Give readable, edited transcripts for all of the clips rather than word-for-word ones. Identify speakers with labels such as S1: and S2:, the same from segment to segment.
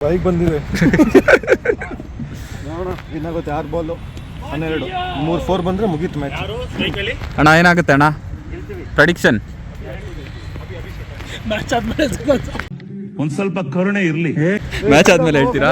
S1: Bike ಬಂದಿದೆ ನೋಡೋಣ ಏನಾಗುತ್ತೆ. 6 ಬಾಲು 12 3-4 ಬಂದರೆ ಮುಗೀತು ಮ್ಯಾಚ್.
S2: ಅಣ್ಣ ಏನಾಗುತ್ತೆ ಅಣ್ಣ ಪ್ರೆಡಿಕ್ಷನ್?
S3: ಮ್ಯಾಚ್ ಆದ್ಮೇಲೆ
S4: ಒಂದು ಸ್ವಲ್ಪ ಕರುಣೆ ಇರಲಿ.
S2: ಮ್ಯಾಚ್ ಆದ್ಮೇಲೆ ಹೇಳ್ತೀರಾ?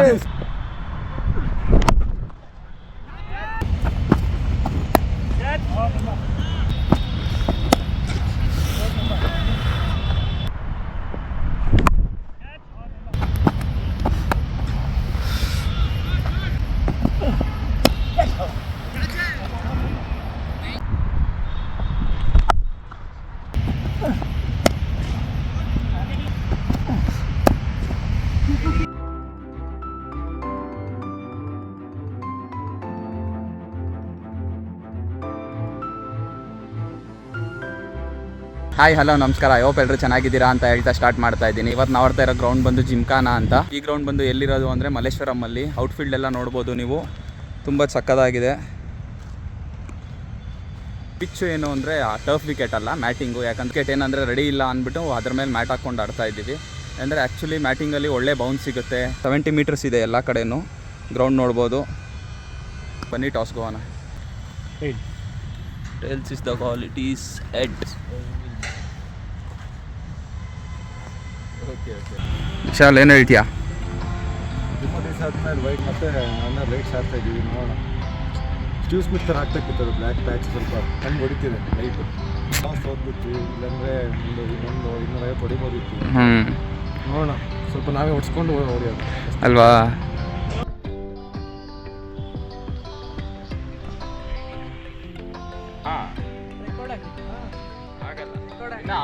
S2: ಹಾಯ್ ಹಲೋ ನಮಸ್ಕಾರ. ಹೋಪ್ ಎಲ್ಲರೂ ಚೆನ್ನಾಗಿದ್ದೀರಾ ಅಂತ ಹೇಳ್ತಾ ಸ್ಟಾರ್ಟ್ ಮಾಡ್ತಾ ಇದ್ದೀನಿ. ಇವತ್ತು ನಾವು ಆಡ್ತಾ ಇರೋ ಗ್ರೌಂಡ್ ಬಂದು ಜಿಮ್ಖಾನಾ ಅಂತ. ಈ ಗ್ರೌಂಡ್ ಬಂದು ಎಲ್ಲಿರೋದು ಅಂದರೆ ಮಲ್ಲೇಶ್ವರಮಲ್ಲಿ. ಔಟ್ಫೀಲ್ಡ್ ಎಲ್ಲ ನೋಡ್ಬೋದು ನೀವು, ತುಂಬ ಸಕ್ಕತ್ತಾಗಿದೆ. ಪಿಚ್ಚು ಏನು ಅಂದರೆ ಟರ್ಫ್ ವಿಕೆಟ್ ಅಲ್ಲ, ಮ್ಯಾಟಿಂಗು. ಯಾಕಂದ್ರೆ ವಿಕೆಟ್ ಏನಂದರೆ ರೆಡಿ ಇಲ್ಲ ಅಂದ್ಬಿಟ್ಟು ಅದ್ರ ಮೇಲೆ ಮ್ಯಾಟ್ ಹಾಕ್ಕೊಂಡು ಆಡ್ತಾ ಇದ್ದೀವಿ. ಅಂದರೆ ಆ್ಯಕ್ಚುಲಿ ಮ್ಯಾಟಿಂಗಲ್ಲಿ ಒಳ್ಳೆ ಬೌನ್ಸ್ ಸಿಗುತ್ತೆ. 70 ಮೀಟರ್ಸ್ ಇದೆ ಎಲ್ಲ ಕಡೆಯೂ. ಗ್ರೌಂಡ್ ನೋಡ್ಬೋದು. ಬನ್ನಿ ಟಾಸ್ ಗೋವನ. Tails is the ball, it is head. Vishal ಏನು ಹೇಳ್ತೀಯಾ?
S1: ವೈಟ್ ಮತ್ತು ಲೈಟ್ಸ್ ಹಾಕ್ತಾ ಇದ್ದೀವಿ. ನೋಡೋಣ. ಸ್ಟೀವ್ ಸ್ಮಿತ್ ಥರ ಹಾಕ್ಬೇಕಿತ್ತು. ಅದು ಬ್ಲ್ಯಾಕ್ ಪ್ಯಾಚ್ ಸ್ವಲ್ಪ ಕಣ್ಣು ಹೊಡಿತಿದೆ ಲೈಟು. ಟಾಸ್ ಹೋಗ್ಬಿಟ್ಟು ಇಲ್ಲಾಂದರೆ ಇನ್ನೊಂದು 250 ಹೊಡಿಬೋದಿತ್ತು. ನೋಡೋಣ, ಸ್ವಲ್ಪ ನಾವೇ ಹೊಡ್ಸ್ಕೊಂಡು ಹೊಡಿಯೋದು
S2: ಅಲ್ವಾ?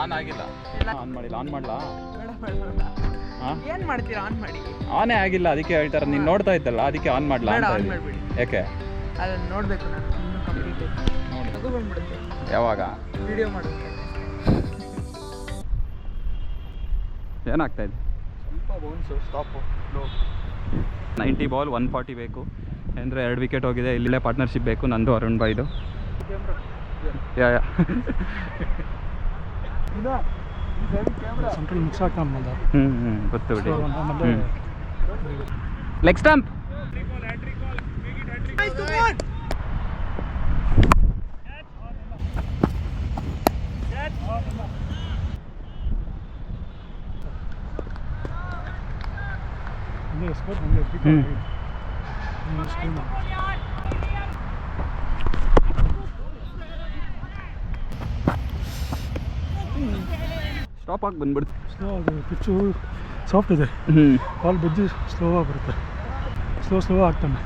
S2: ಆನ್ ಆಗಿಲ್ಲ. ಆನ್ ಮಾಡಿಲ್ಲ. ಆನ್ ಮಾಡಲಾ?
S3: ಏನು ಮಾಡ್ತೀರಾ? ಆನ್ ಮಾಡಿ.
S2: ಆನೇ ಆಗಿಲ್ಲ, ಅದಕ್ಕೆ ಹೇಳ್ತಾರೆ. ನೀನು ನೋಡ್ತಾ ಇದ್ದಲ್ಲ, ಅದಕ್ಕೆ ಆನ್ ಮಾಡಲಾ ಅಂತ.
S3: ಆನ್ ಮಾಡಿಬಿಡಿ.
S2: ಯಾಕೆ?
S3: ಅದನ್ನು ನೋಡಬೇಕು ನಾನು. ಇನ್ನೂ ಕಂಪ್ಲೀಟ್ ಅದು ಬಂದ್ಬಿಡುತ್ತೆ.
S2: ಯಾವಾಗ
S3: ವಿಡಿಯೋ ಮಾಡಬೇಕು.
S2: ಏನಾಗ್ತಾ ಇದೆ?
S1: ಸ್ವಲ್ಪ ಬೌನ್ಸು, ಸ್ಟಾಪು,
S2: 90 ಬಾಲ್ 140 ಬೇಕು ಅಂದರೆ 2 ವಿಕೆಟ್ ಹೋಗಿದೆ. ಇಲ್ಲೇ ಪಾರ್ಟ್ನರ್ಶಿಪ್ ಬೇಕು ನಂದು, ಅರುಣ್ ಬಾಯ್ದು. ಯಾ
S1: ಸೆಂಟ್ರಲ್ ಮಿಕ್ಸ್ ಹಾಕಂಬಂದ.
S2: ಗೊತ್ತು ಬಿಡಿ. Leg stump. ಸ್ಟಾಪ್ ಆಗಿ ಬಂದ್ಬಿಡ್ತು.
S1: ಸ್ಲೋ ಆಗಿದೆ, ಪಿಚ್ಚು ಸಾಫ್ಟ್ ಇದೆ. ಬಾಲ್ ಬಿದ್ದು ಸ್ಲೋ ಆಗಿ ಬರುತ್ತೆ. ಸ್ಲೋ ಆಗ್ತಾನೆ.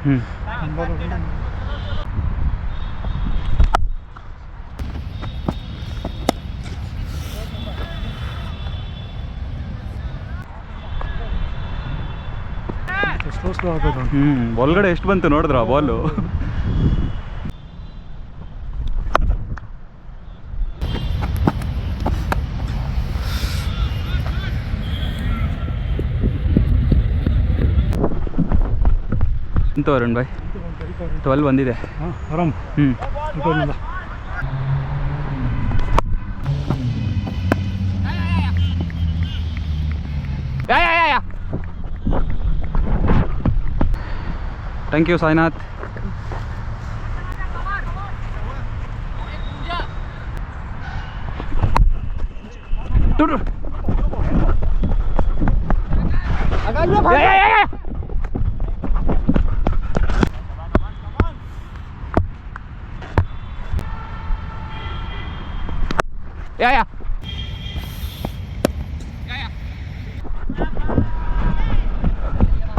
S1: ಸ್ಲೋ ಆಗೋದು.
S2: ಒಳಗಡೆ ಎಷ್ಟು ಬಂತು ನೋಡಿದ್ರ ಬಾಲು? ಅರುಣ್ ಬಾಯ್ 12 ಬಂದಿದೆ.
S1: ಆರಾಮ್.
S2: Thank you Sainath. ಯಾ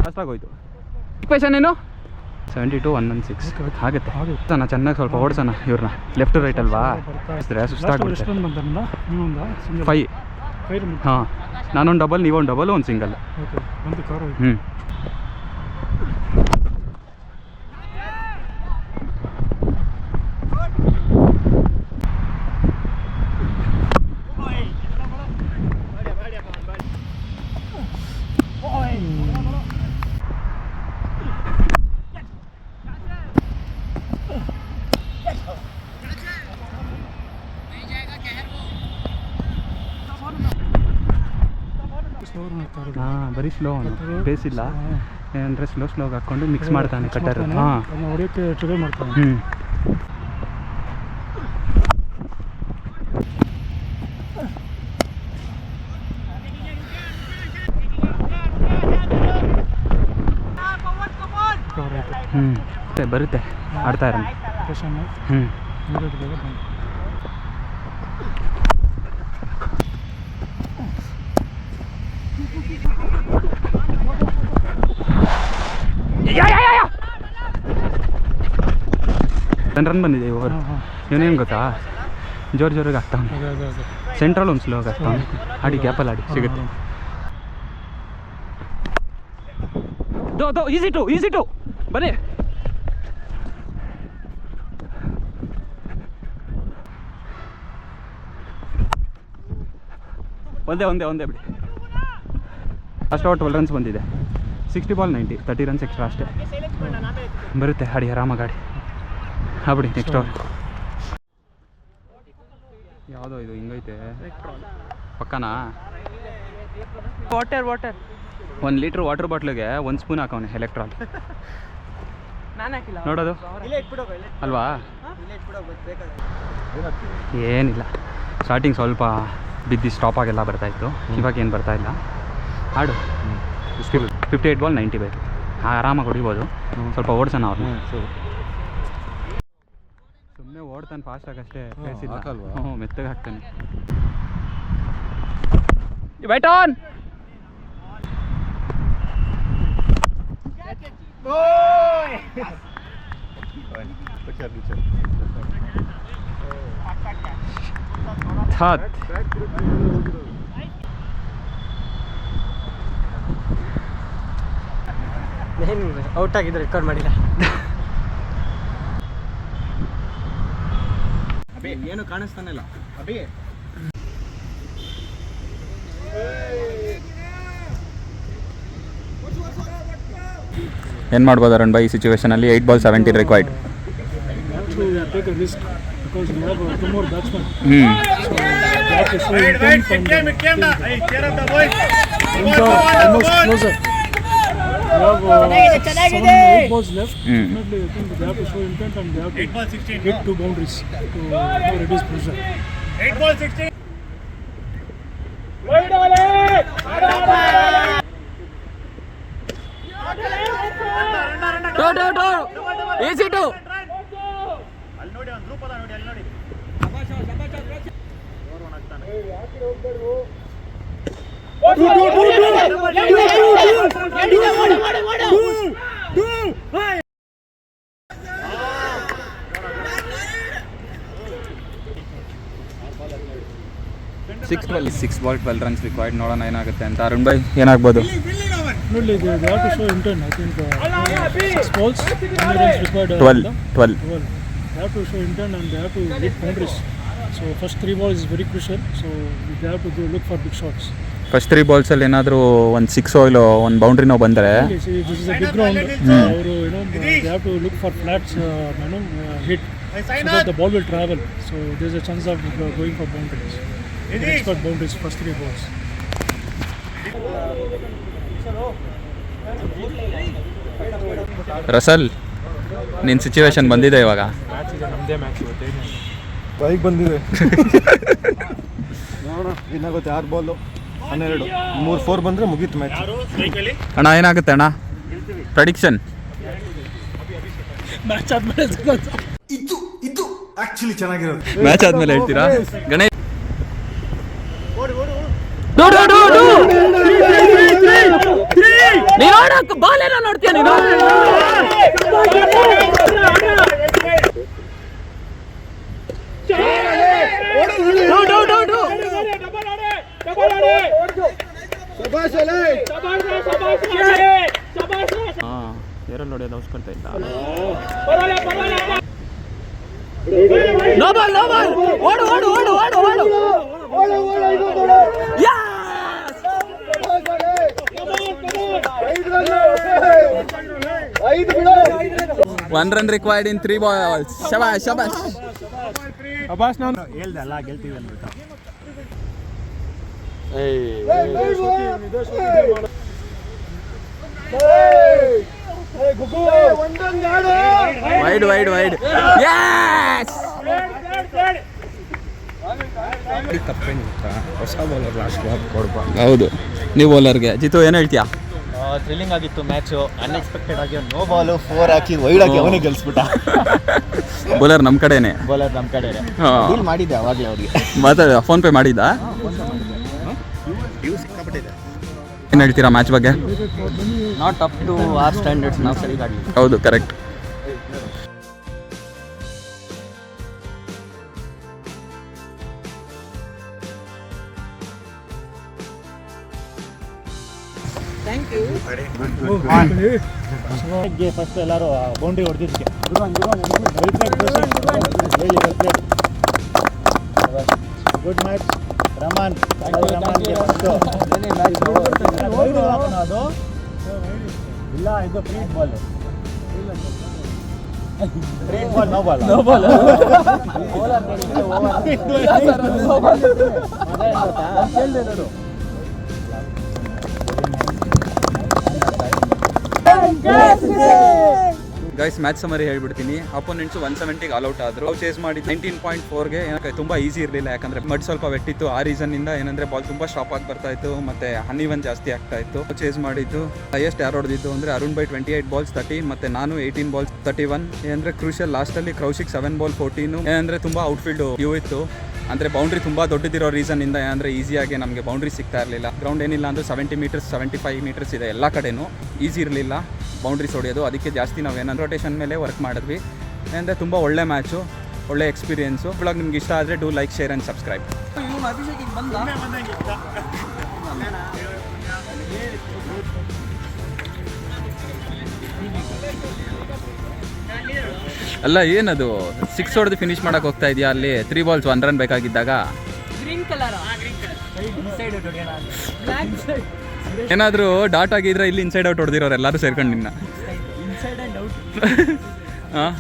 S2: ಅಷ್ಟಾಗೋಯ್ತು. ಕ್ವೆಶನ್ ಏನು? 72 116 ಆಗುತ್ತೆ. ನಾನು ಚೆನ್ನಾಗಿ ಸ್ವಲ್ಪ ಓಡಿಸೋಣ ಇವ್ರನ್ನ. ಲೆಫ್ಟ್ ರೈಟ್ ಅಲ್ವಾ, ಸುಸ್ತಾಗ್ಬಿಡುತ್ತೆ. 5. ಹಾಂ, ನಾನೊಂದು ಡಬಲ್, ನೀವೊಂದು ಡಬಲ್, ಒಂದು ಸಿಂಗಲ್.
S5: ಬರೀ ಸ್ಲೋ ಪೇಸ್ ಇಲ್ಲ, ಏನಂದರೆ ಸ್ಲೋಗೆ ಹಾಕ್ಕೊಂಡು ಮಿಕ್ಸ್ ಮಾಡ್ತಾನೆ ಕಟ್ಟರ್. ಹಾಂ,
S1: ಹೊಡೆಯೋಕ್ಕೆ ಟ್ರಿಗರ್ ಮಾಡ್ತಾನೆ.
S5: ಹ್ಞೂ. ಬರುತ್ತೆ, ಆಡ್ತಾ ಇರೋಣ. ಹ್ಞೂ. ರನ್ ಬಂದಿದೆ ಓವರ್. ಇವನೇನು ಗೊತ್ತಾ, ಜೋರಿಗೆ ಆಗ್ತಾವನೆ. ಸೆಂಟ್ರಲ್ ಒಂದು ಸ್ಲೋಗೆ ಆಗ್ತಾವನೆ. ಆಡಿ ಗ್ಯಾಪಲ್ಲಿ ಆಡಿ ಸಿಗುತ್ತೆ. ಈಸಿ ಟು ಬನ್ನಿ. ಒಂದೇ ಬಿಡಿ. ಅಷ್ಟು 12 ರನ್ಸ್ ಬಂದಿದೆ. 60 ಬಾಲ್ 90, 30 ರನ್ಸ್ ಎಕ್ಸ್ಟ್ರಾ ಅಷ್ಟೇ. ಬರುತ್ತೆ, ಆಡಿ ಆರಾಮಾಗಿ ಆಡಿ. ಬಿಡಿ ನೆಕ್ಸ್ಟ್ ಓವರ್. ಯಾವುದೋ ಇದು ಹಿಂಗೈತೆ ಪಕ್ಕನಾ.
S3: ವಾಟರ್
S5: 1 ಲೀಟ್ರ್ ವಾಟರ್ ಬಾಟ್ಲಿಗೆ 1 ಸ್ಪೂನ್ ಹಾಕವನೆ ಎಲೆಕ್ಟ್ರಾಲ್. ನೋಡೋದು ಅಲ್ವಾ? ಏನಿಲ್ಲ, ಸ್ಟಾರ್ಟಿಂಗ್ ಸ್ವಲ್ಪ ಬಿದ್ದು ಸ್ಟಾಪ್ ಆಗೆಲ್ಲ ಬರ್ತಾಯಿತ್ತು, ಇವಾಗ ಏನು ಬರ್ತಾಯಿಲ್ಲ. ಆಡು 58 ಬಾಲ್ 90 ಬೇಕು. ಆರಾಮಾಗಿ ಹೊಡಿಬೋದು. ಸ್ವಲ್ಪ ಓಡ್ಸೋಣ ಅವ್ರನ್ನ. ಸುಮ್ಮನೆ ಓಡ್ತಾನೆ ಫಾಸ್ಟಾಗಷ್ಟೇ, ಪ್ಲೇಸ್ ಇಲ್ಲ. ಹ್ಞೂ, ಮೆತ್ತಗೆ ಹಾಕ್ತಾನೆ. Bat on.
S3: ಔಟ್ ಆಗಿದ್ರೆ ರೆಕಾರ್ಡ್ ಮಾಡಿಲ್ಲ.
S2: ಏನು ಕಾಣಿಸ್ತಾನೆ ಇಲ್ಲ. ಏನು ಮಾಡ್ಬೋದು ಅರುಣ್ ಭಾಯ್ ಈ ಸಿಚುವೇಶನಲ್ಲಿ? 8 ball 17 required.
S5: Easy to. Six ball 12 runs required. ನೋಡೋಣ ಏನಾಗುತ್ತೆ ಅಂತ. ಅರುಣ್ ಭಾಯ್ ಏನಾಗ್ಬೋದು?
S1: They have to show intent. I think 6 balls, 100 runs required.
S5: 12.
S1: They have to show intent and they have to hit boundaries. So first 3 balls is very crucial. So they have to look for big shots.
S5: First 3 ಬಾಲ್ಸಲ್ಲಿ ಏನಾದರೂ ಒಂದು 6 ಇಲ್ಲ ಒಂದು ಬೌಂಡ್ರಿನೋ ಬಂದರೆ,
S1: this is a big ground. They have to look for flats, hit, so that the ball will travel. So there's a chance of going for boundaries. They expect boundaries first 3 balls.
S5: Russell, ನಿನ್ನ situation ಬಂದಿದೆ ಇವಾಗ.
S1: ನಮ್ಮದೇ match bike ಬಂದಿದೆ. ನೋಡೋಣ ಏನಾಗುತ್ತೆ. 6 ಬಾಲು 12, 3 4 ಬಂದರೆ ಮುಗೀತು match.
S5: ಅಣ್ಣ ಏನಾಗುತ್ತೆ ಅಣ್ಣ ಪ್ರೆಡಿಕ್ಷನ್?
S1: ಮ್ಯಾಚ್ ಆದ್ಮೇಲೆ ಇದು ಆಕ್ಚುಲಿ ಚೆನ್ನಾಗಿರೋದು.
S5: ಮ್ಯಾಚ್ ಆದ್ಮೇಲೆ ಹೇಳ್ತೀರಾ ಗಣೇಶ್? ಬಾಲ್ ಏನೋ ನೋಡ್ತೀಯ ನೀನು? ಏರಲ್ಲಿ ಹೊಡೆಯೋದು ಅವಶ್ಯಕತೆ ಇಲ್ಲ. One run required in 3 balls. Shabash.
S1: Abbas ನಾನು ಹೇಳ್ದಲ್ಲ ಗೆಲ್ತೀವಿ ಅಂದ್ಬಿಟ್ಟು.
S2: ವೈಡ್ ವೈಡ್ ವೈಡ್
S1: ಹೊಸ ಬೌಲರ್ ಲಾಸ್ಟ್ ಬಾಲ್ ಕೊಡ್ಬಾರ್ದು.
S2: ಹೌದು. ನೀವು ಬೌಲರ್ಗೆ ಜಿತು ಏನು ಹೇಳ್ತೀಯಾ?
S6: ಥ್ರಿಲ್ಲಿಂಗ್ ಆಗಿತ್ತು ಮ್ಯಾಚು. ಅನ್ಎಕ್ಸ್ಪೆಕ್ಟೆಡ್ ಆಗಿ ನೋ ಬಾಲು 4 ಹಾಕಿ ವೈಡ್ ಹಾಕಿ ಅವನೇ ಗೆಲ್ಸ್ಬಿಟ್ಟ.
S2: ಬೌಲರ್ ನಮ್ಮ ಕಡೆನೇ.
S6: ಬೌಲರ್ ನಮ್ಮ ಕಡೆ ಡೀಲ್ ಮಾಡಿದ್ದೆ ಅವಾಗಲೇ ಅವ್ರಿಗೆ.
S2: ಮಾತಾಡ ಫೋನ್ ಪೇ ಮಾಡಿದ್ದ? ಏನು ಹೇಳ್ತೀರಾ ಮ್ಯಾಚ್ ಬಗ್ಗೆ?
S6: Not up to our standards. ನಾವು ಸರಿಯಾಗಿ ಆಡಲಿಲ್ಲ.
S2: ಹೌದು, ಕರೆಕ್ಟ್.
S6: ಫಸ್ಟ್ ಎಲ್ಲರೂ ಬೌಂಡ್ರಿ ಹೊಡೆದಿದ್ದಕ್ಕೆ ಗುಡ್ ಮ್ಯಾಚ್. ರಮಾನ್ ಅದು ಇಲ್ಲ, ಇದು free ball. Free ball, no ball.
S2: Guys match summary ಹೇಳ್ಬಿಡ್ತೀನಿ. ಅಪೋನೆಂಟ್ಸ್ 170ಗೆ ಆಲ್ಔಟ್ ಆದರು. ಚೇಸ್ ಮಾಡಿ 19.4ಗೆ ಏನಕ್ಕೆ ತುಂಬ ಈಸಿ ಇರಲಿಲ್ಲ, ಯಾಕಂದರೆ ಮಡ್ ಸ್ವಲ್ಪ ವೆಟ್ಟಿತ್ತು. ಆ ರೀಸನ್ನಿಂದ ಏನಂದರೆ ಬಾಲ್ ತುಂಬ ಸ್ಟಾಪ್ ಆಗಿ ಬರ್ತಾ ಇತ್ತು, ಮತ್ತು ಹನಿವನ್ ಜಾಸ್ತಿ ಆಗ್ತಾ ಇತ್ತು. ಚೇಸ್ ಮಾಡಿದ್ದು ಹೈಯೆಸ್ಟ್ ಯಾರು ಹೊಡೆದಿದ್ದು ಅಂದರೆ ಅರುಣ್ ಬೈ 28 ಬಾಲ್ಸ್ 30, ಮತ್ತು ನಾನು 18 ಬಾಲ್ಸ್ 31. ಏನಂದರೆ ಕ್ರೂಷಿಯಲ್ ಲಾಸ್ಟಲ್ಲಿ ಕ್ರೌಶಿಕ್ 7 ಬಾಲ್ 14. ಏನಂದರೆ ತುಂಬ ಔಟ್ಫೀಲ್ಡ್ ವ್ಯೂ ಇತ್ತು. ಅಂದರೆ ಬೌಂಡ್ರಿ ತುಂಬ ದೊಡ್ಡದಿರೋ ರೀಸನ್ನಿಂದ ಏನಂದರೆ ಈಸಿಯಾಗಿ ನಮಗೆ ಬೌಂಡ್ರಿ ಸಿಗ್ತಾ ಇರಲಿಲ್ಲ. ಗ್ರೌಂಡ್ ಏನಿಲ್ಲ ಅಂದರೆ 70 ಮೀಟರ್ಸ್ 75 ಮೀಟರ್ಸ್ ಇದೆ ಎಲ್ಲ ಕಡೆನೂ. ಈಸಿ ಇರಲಿಲ್ಲ ಬೌಂಡ್ರೀಸ್ ಹೊಡೆಯೋದು. ಅದಕ್ಕೆ ಜಾಸ್ತಿ ನಾವು ಏನಂದ್ರೆ ರೊಟೇಷನ್ ಮೇಲೆ ವರ್ಕ್ ಮಾಡಿದ್ವಿ. ಅಂದರೆ ತುಂಬ ಒಳ್ಳೆ ಮ್ಯಾಚು, ಒಳ್ಳೆ ಎಕ್ಸ್ಪೀರಿಯೆನ್ಸು. ಬ್ಲಾಗ್ ನಿಮ್ಗೆ ಇಷ್ಟ ಆದರೆ do like, share and subscribe. ಅಲ್ಲ ಏನದು 6 ಹೊಡೆದು ಫಿನಿಶ್ ಮಾಡೋಕೆ ಹೋಗ್ತಾ ಇದೆಯಾ? ಅಲ್ಲಿ 3 ಬಾಲ್ಸ್ 1 ರನ್ ಬೇಕಾಗಿದ್ದಾಗ ಏನಾದರೂ ಡಾಟ್ ಆಗಿದ್ರೆ ಇಲ್ಲಿ ಇನ್ಸೈಡ್ ಔಟ್ ಹೊಡೆದಿರೋರು ಎಲ್ಲರೂ ಸೇರ್ಕೊಂಡು ನಿನ್ನ. ಹಾಂ